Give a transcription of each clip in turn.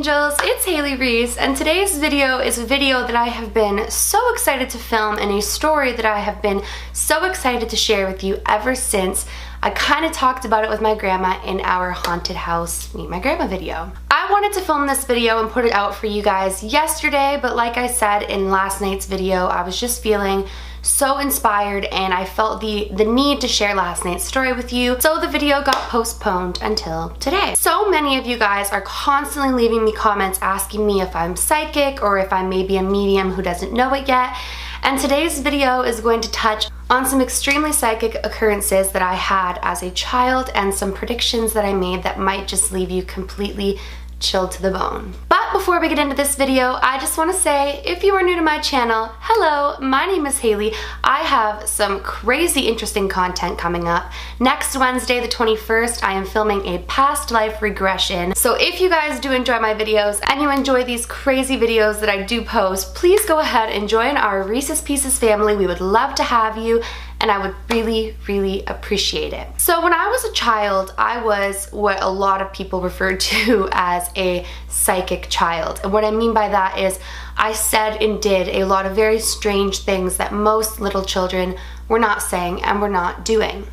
angels, it's Haley Reese, and today's video is a video that I have been so excited to film and a story that I have been so excited to share with you ever since I kind of talked about it with my grandma in our haunted house meet my grandma video. I wanted to film this video and put it out for you guys yesterday, but like I said in last night's video, I was just feeling so inspired and I felt the need to share last night's story with you, so the video got postponed until today. So many of you guys are constantly leaving me comments asking me if I'm psychic or if I'm maybe a medium who doesn't know it yet, and today's video is going to touch on some extremely psychic occurrences that I had as a child and some predictions that I made that might just leave you completely chilled to the bone. But before we get into this video, I just want to say, if you are new to my channel, hello, my name is Haley. I have some crazy interesting content coming up. Next Wednesday, the 21st, I am filming a past life regression. So if you guys do enjoy my videos and you enjoy these crazy videos that I do post, please go ahead and join our Reese's Pieces family. We would love to have you, and I would really appreciate it. So when I was a child, I was what a lot of people refer to as a psychic child. And what I mean by that is I said and did a lot of very strange things that most little children were not saying and were not doing.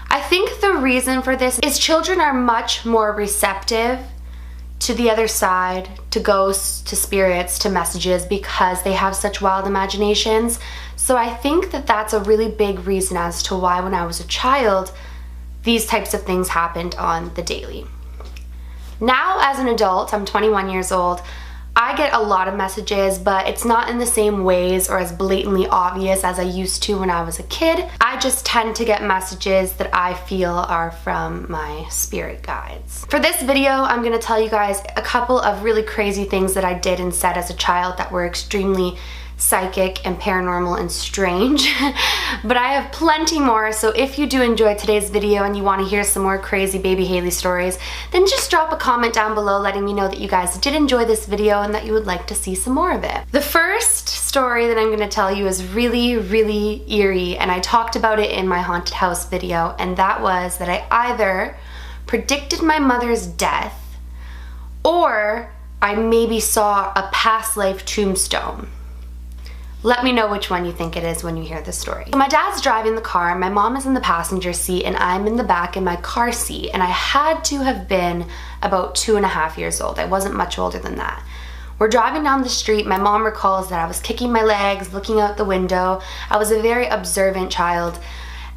I think the reason for this is children are much more receptive to the other side, to ghosts, to spirits, to messages, because they have such wild imaginations. So I think that that's a really big reason as to why when I was a child, these types of things happened on the daily. Now as an adult, I'm 21 years old, I get a lot of messages, but it's not in the same ways or as blatantly obvious as I used to when I was a kid. I just tend to get messages that I feel are from my spirit guides. For this video, I'm going to tell you guys a couple of really crazy things that I did and said as a child that were extremely psychic and paranormal and strange. But I have plenty more, so if you do enjoy today's video and you want to hear some more crazy baby Haley stories, then just drop a comment down below letting me know that you guys did enjoy this video and that you would like to see some more of it. The first story that I'm going to tell you is really eerie, and I talked about it in my haunted house video, and that was that I either predicted my mother's death or I maybe saw a past life tombstone. Let me know which one you think it is when you hear this story. So my dad's driving the car, my mom is in the passenger seat, and I'm in the back in my car seat, and I had to have been about 2.5 years old. I wasn't much older than that. We're driving down the street. My mom recalls that I was kicking my legs, looking out the window. I was a very observant child.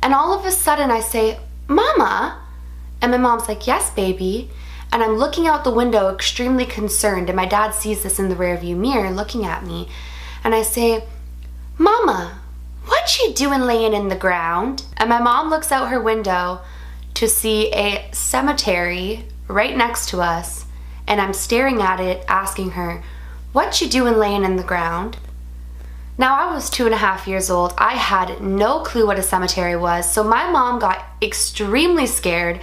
And all of a sudden I say, "Mama?" And my mom's like, "Yes, baby." And I'm looking out the window extremely concerned, and my dad sees this in the rearview mirror looking at me. And I say, "Mama, what you doing laying in the ground?" And my mom looks out her window to see a cemetery right next to us, and I'm staring at it asking her, "What you doing laying in the ground?" Now I was 2.5 years old. I had no clue what a cemetery was, so my mom got extremely scared.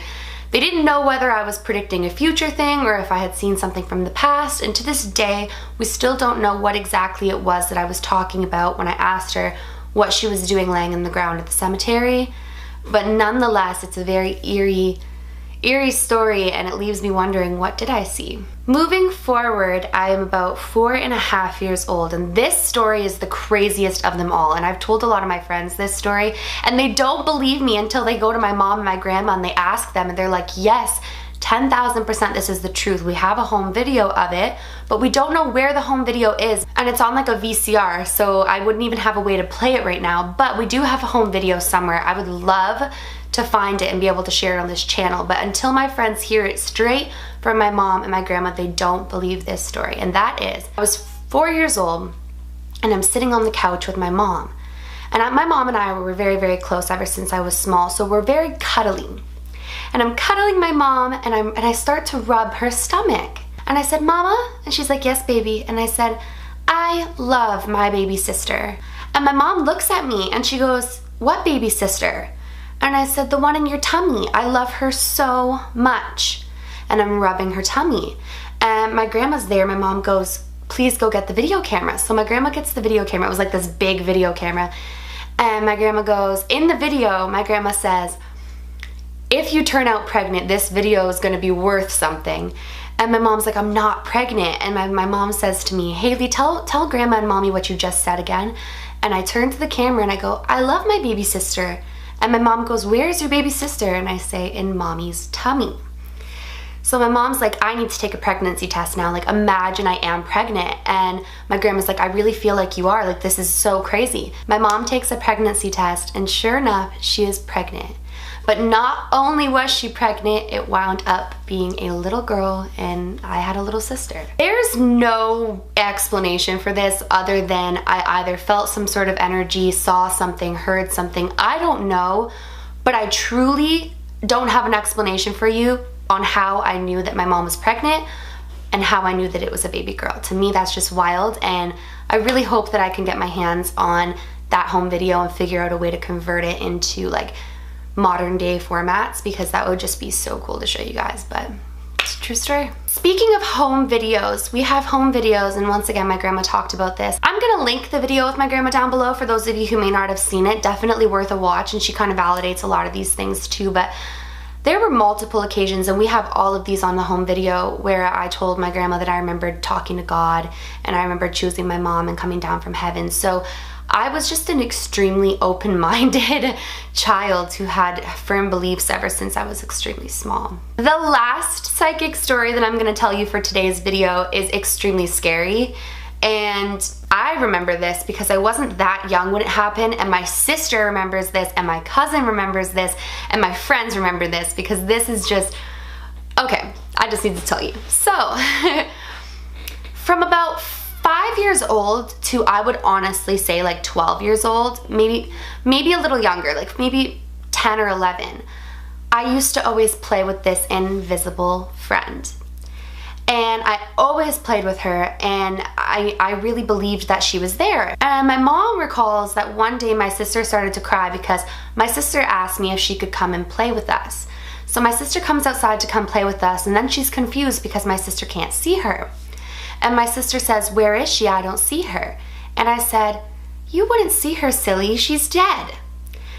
They didn't know whether I was predicting a future thing or if I had seen something from the past, and to this day, we still don't know what exactly it was that I was talking about when I asked her what she was doing laying in the ground at the cemetery. But nonetheless, it's a very eerie story, and it leaves me wondering, what did I see? Moving forward, I am about 4.5 years old, and this story is the craziest of them all, and I've told a lot of my friends this story, and they don't believe me until they go to my mom and my grandma and they ask them, and they're like, "Yes, 10,000% this is the truth. We have a home video of it, but we don't know where the home video is, and it's on like a VCR, so I wouldn't even have a way to play it right now, but we do have a home video somewhere. I would love to find it and be able to share it on this channel, but until my friends hear it straight from my mom and my grandma, they don't believe this story." And that is, I was 4 years old and I'm sitting on the couch with my mom, and my mom and I were very close ever since I was small, so we're very cuddly. And I'm cuddling my mom, and I start to rub her stomach, and I said, "Mama?" And she's like, "Yes, baby." And I said, "I love my baby sister." And my mom looks at me and she goes, "What baby sister?" And I said, "The one in your tummy. I love her so much." And I'm rubbing her tummy. And my grandma's there. My mom goes, "Please go get the video camera." So my grandma gets the video camera. It was like this big video camera. And my grandma goes, in the video, my grandma says, if you turn out pregnant, this video is gonna be worth something. And my mom's like, I'm not pregnant. And my mom says to me, Haley, tell grandma and mommy what you just said again. And I turn to the camera and I go, I love my baby sister. And my mom goes, where's your baby sister? And I say, in mommy's tummy. So my mom's like, I need to take a pregnancy test now. Like, imagine I am pregnant. And my grandma's like, I really feel like you are. Like, this is so crazy. My mom takes a pregnancy test and sure enough, she is pregnant. But not only was she pregnant, it wound up being a little girl and I had a little sister. There's no explanation for this other than I either felt some sort of energy, saw something, heard something. I don't know, but I truly don't have an explanation for you on how I knew that my mom was pregnant and how I knew that it was a baby girl. To me, that's just wild, and I really hope that I can get my hands on that home video and figure out a way to convert it into like modern day formats, because that would just be so cool to show you guys. But it's a true story. Speaking of home videos, we have home videos, and once again my grandma talked about this. I'm gonna link the video with my grandma down below for those of you who may not have seen it. Definitely worth a watch, and she kind of validates a lot of these things too. But there were multiple occasions, and we have all of these on the home video, where I told my grandma that I remembered talking to God and I remember choosing my mom and coming down from heaven. So I was just an extremely open-minded child who had firm beliefs ever since I was extremely small. The last psychic story that I'm going to tell you for today's video is extremely scary, and I remember this because I wasn't that young when it happened, and my sister remembers this, and my cousin remembers this, and my friends remember this, because this is just, okay, I just need to tell you. So, from about 5 years old to, I would honestly say, like 12 years old, maybe a little younger, like maybe 10 or 11, I used to always play with this invisible friend. And I always played with her, and I really believed that she was there. And my mom recalls that one day my sister started to cry because my sister asked me if she could come and play with us. So my sister comes outside to come play with us, and then she's confused because my sister can't see her. And my sister says, where is she? I don't see her. And I said, you wouldn't see her, silly. She's dead.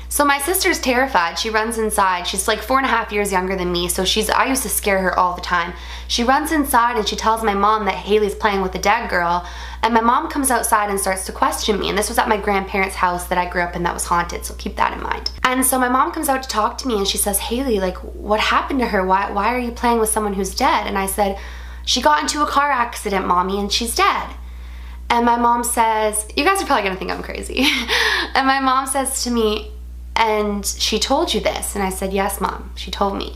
So my sister's terrified. She runs inside. She's like 4.5 years younger than me, so I used to scare her all the time. She runs inside and she tells my mom that Haley's playing with a dead girl, and my mom comes outside and starts to question me. And this was at my grandparents' house that I grew up in that was haunted, so keep that in mind. And so my mom comes out to talk to me, and she says, Haley, like, what happened to her? Why are you playing with someone who's dead? And I said, she got into a car accident, Mommy, and she's dead. And my mom says, you guys are probably gonna think I'm crazy. And my mom says to me, and she told you this? And I said, yes, Mom, she told me.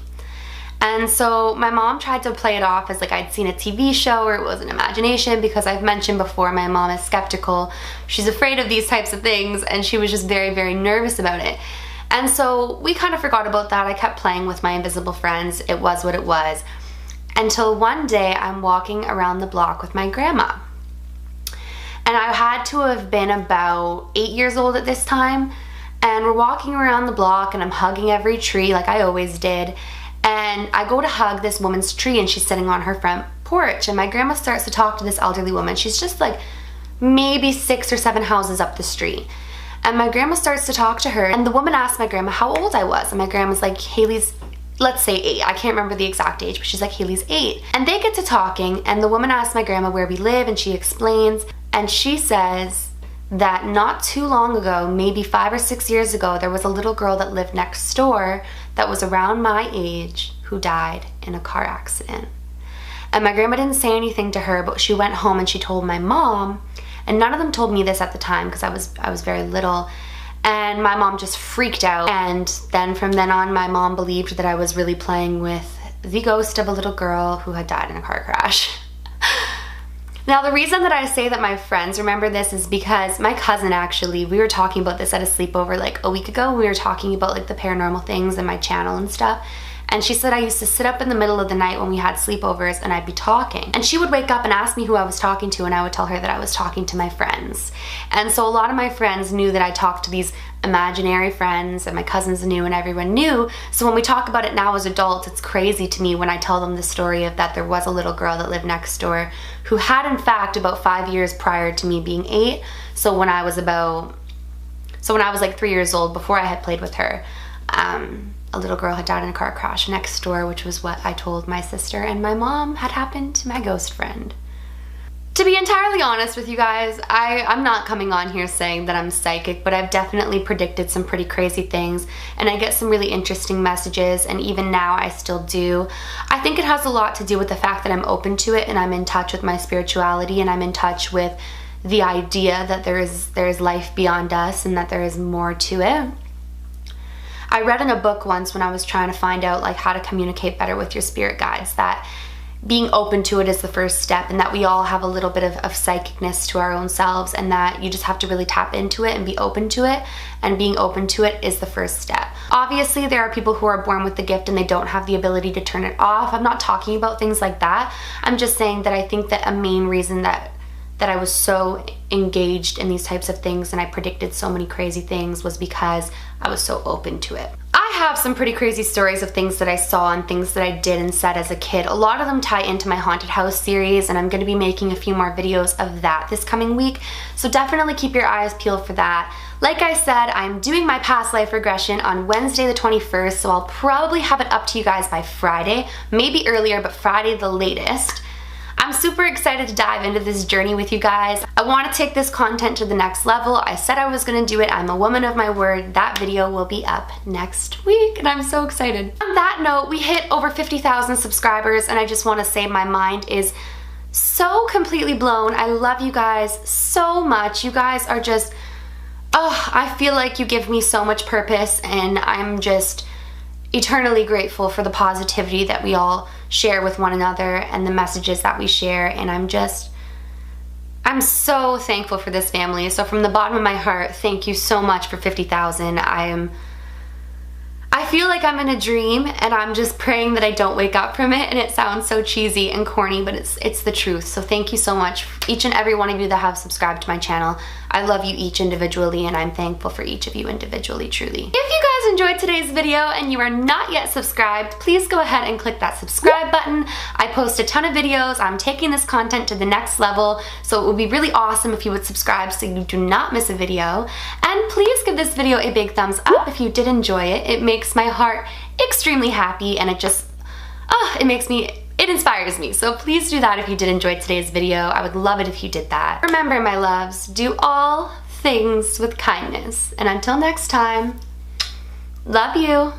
And so my mom tried to play it off as like I'd seen a TV show or it was an imagination, because I've mentioned before my mom is skeptical. She's afraid of these types of things, and she was just very, very nervous about it. And so we kind of forgot about that. I kept playing with my invisible friends. It was what it was. Until one day I'm walking around the block with my grandma. And I had to have been about 8 years old at this time. And we're walking around the block, and I'm hugging every tree like I always did. And I go to hug this woman's tree, and she's sitting on her front porch. And my grandma starts to talk to this elderly woman. She's just like maybe 6 or 7 houses up the street. And my grandma starts to talk to her. And the woman asked my grandma how old I was. And my grandma's like, Haley's, let's say 8. I can't remember the exact age, but she's like, Haley's 8. And they get to talking, and the woman asks my grandma where we live, and she explains. And she says that not too long ago, maybe 5 or 6 years ago, there was a little girl that lived next door that was around my age who died in a car accident. And my grandma didn't say anything to her, but she went home and she told my mom, and none of them told me this at the time because I was very little, and my mom just freaked out. And then from then on, my mom believed that I was really playing with the ghost of a little girl who had died in a car crash. Now, the reason that I say that my friends remember this is because my cousin, actually, we were talking about this at a sleepover like a week ago. We were talking about like the paranormal things and my channel and stuff. And she said I used to sit up in the middle of the night when we had sleepovers and I'd be talking. And she would wake up and ask me who I was talking to, and I would tell her that I was talking to my friends. And so a lot of my friends knew that I talked to these imaginary friends, and my cousins knew, and everyone knew. So when we talk about it now as adults, it's crazy to me when I tell them the story of that there was a little girl that lived next door who had, in fact, about 5 years prior to me being 8. So when I was like 3 years old, before I had played with her, a little girl had died in a car crash next door, which was what I told my sister and my mom had happened to my ghost friend. To be entirely honest with you guys, I'm not coming on here saying that I'm psychic, but I've definitely predicted some pretty crazy things, and I get some really interesting messages, and even now I still do. I think it has a lot to do with the fact that I'm open to it, and I'm in touch with my spirituality, and I'm in touch with the idea that there is life beyond us and that there is more to it. I read in a book once when I was trying to find out like how to communicate better with your spirit guides that being open to it is the first step, and that we all have a little bit of psychicness to our own selves, and that you just have to really tap into it and be open to it, and being open to it is the first step. Obviously, there are people who are born with the gift and they don't have the ability to turn it off. I'm not talking about things like that. I'm just saying that I think that a main reason that I was so engaged in these types of things and I predicted so many crazy things was because I was so open to it. I have some pretty crazy stories of things that I saw and things that I did and said as a kid. A lot of them tie into my haunted house series, and I'm going to be making a few more videos of that this coming week, so definitely keep your eyes peeled for that. Like I said, I'm doing my past life regression on Wednesday the 21st, so I'll probably have it up to you guys by Friday, maybe earlier, but Friday the latest. I'm super excited to dive into this journey with you guys. I want to take this content to the next level. I said I was going to do it. I'm a woman of my word. That video will be up next week, and I'm so excited. On that note, we hit over 50,000 subscribers, and I just want to say my mind is so completely blown. I love you guys so much. You guys are just, oh, I feel like you give me so much purpose, and I'm just eternally grateful for the positivity that we all share with one another and the messages that we share, and I'm so thankful for this family. So from the bottom of my heart, thank you so much for 50,000. I feel like I'm in a dream, and I'm just praying that I don't wake up from it, and it sounds so cheesy and corny, but it's the truth. So thank you so much, each and every one of you that have subscribed to my channel. I love you each individually, and I'm thankful for each of you individually, truly. If you guys enjoyed today's video and you are not yet subscribed, please go ahead and click that subscribe button. I post a ton of videos. I'm taking this content to the next level, so it would be really awesome if you would subscribe so you do not miss a video. And please give this video a big thumbs up if you did enjoy it. It makes my heart extremely happy, and it just, it inspires me. So please do that if you did enjoy today's video. I would love it if you did that. Remember, my loves, do all things with kindness. And until next time, love you.